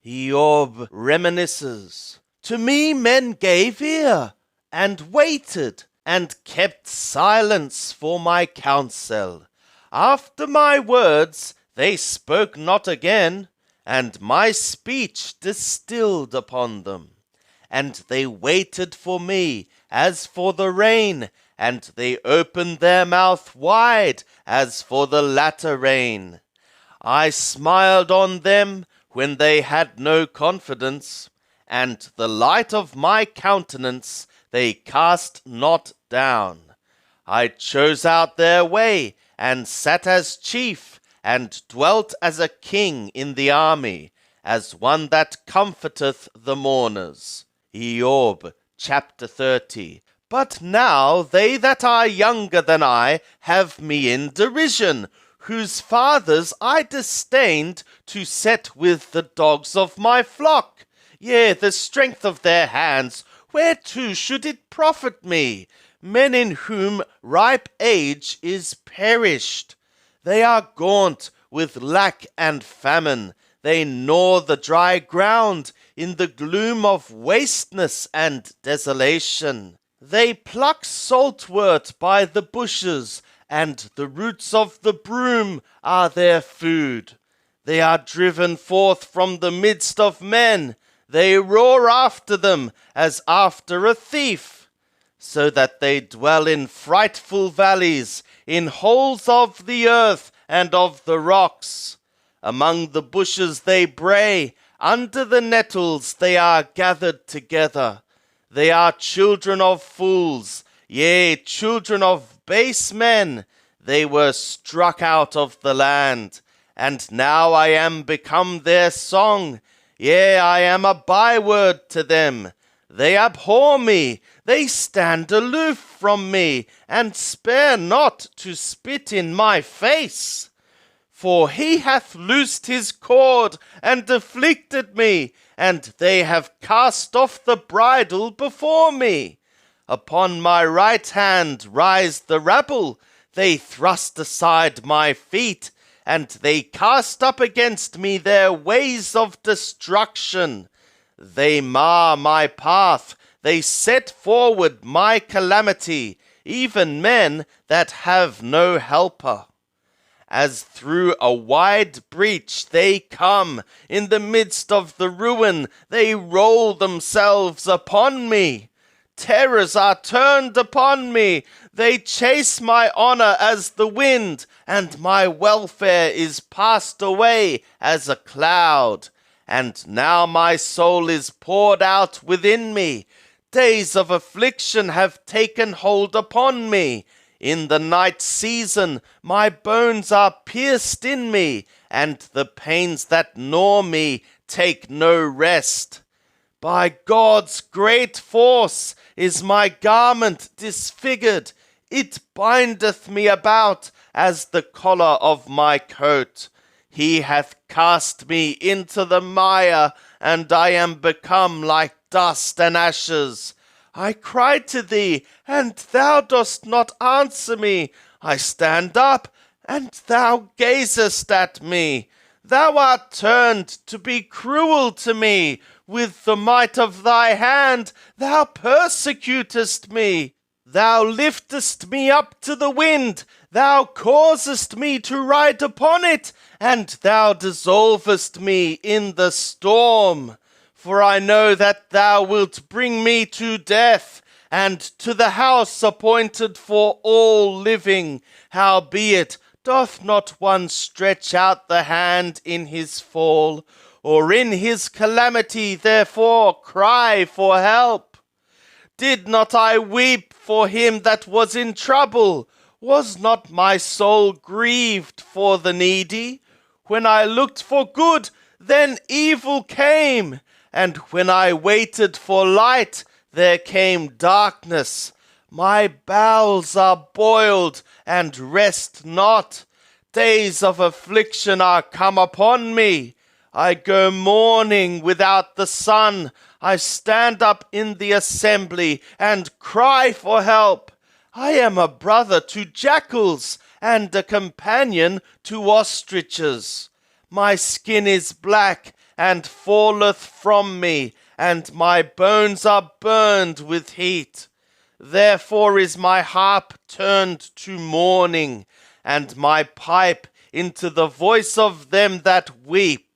Eob reminisces. To me men gave ear, and waited, and kept silence for my counsel. After my words they spoke not again, and my speech distilled upon them. And they waited for me as for the rain, and they opened their mouth wide as for the latter rain. I smiled on them when they had no confidence, and the light of my countenance they cast not down. I chose out their way, and sat as chief, and dwelt as a king in the army, as one that comforteth the mourners. Eob chapter 30. But now they that are younger than I have me in derision, whose fathers I disdained to set with the dogs of my flock. Yea, the strength of their hands, whereto should it profit me? Men in whom ripe age is perished. They are gaunt with lack and famine. They gnaw the dry ground in the gloom of wasteness and desolation. They pluck saltwort by the bushes, and the roots of the broom are their food. They are driven forth from the midst of men. They roar after them as after a thief, so that they dwell in frightful valleys, in holes of the earth and of the rocks. Among the bushes they bray, under the nettles they are gathered together. They are children of fools, yea, children of base men. They were struck out of the land, and now I am become their song. Yea, I am a byword to them. They abhor me, they stand aloof from me, and spare not to spit in my face. For he hath loosed his cord, and afflicted me, and they have cast off the bridle before me. Upon my right hand rise the rabble, they thrust aside my feet, and they cast up against me their ways of destruction. They mar my path, they set forward my calamity, even men that have no helper. As through a wide breach they come, in the midst of the ruin they roll themselves upon me. Terrors are turned upon me, they chase my honor as the wind, and my welfare is passed away as a cloud. And now my soul is poured out within me. Days of affliction have taken hold upon me. In the night season my bones are pierced in me, and the pains that gnaw me take no rest. By God's great force is my garment disfigured. It bindeth me about as the collar of my coat. He hath cast me into the mire, and I am become like dust and ashes. I cried to thee, and thou dost not answer me. I stand up, and thou gazest at me. Thou art turned to be cruel to me. With the might of thy hand thou persecutest me. Thou liftest me up to the wind. Thou causest me to ride upon it, and thou dissolvest me in the storm. For I know that thou wilt bring me to death, and to the house appointed for all living. Howbeit doth not one stretch out the hand in his fall, or in his calamity therefore cry for help? Did not I weep for him that was in trouble? Was not my soul grieved for the needy? When I looked for good, then evil came. And when I waited for light, there came darkness. My bowels are boiled and rest not. Days of affliction are come upon me. I go mourning without the sun. I stand up in the assembly and cry for help. I am a brother to jackals and a companion to ostriches. My skin is black, and falleth from me, and my bones are burned with heat. Therefore is my harp turned to mourning, and my pipe into the voice of them that weep.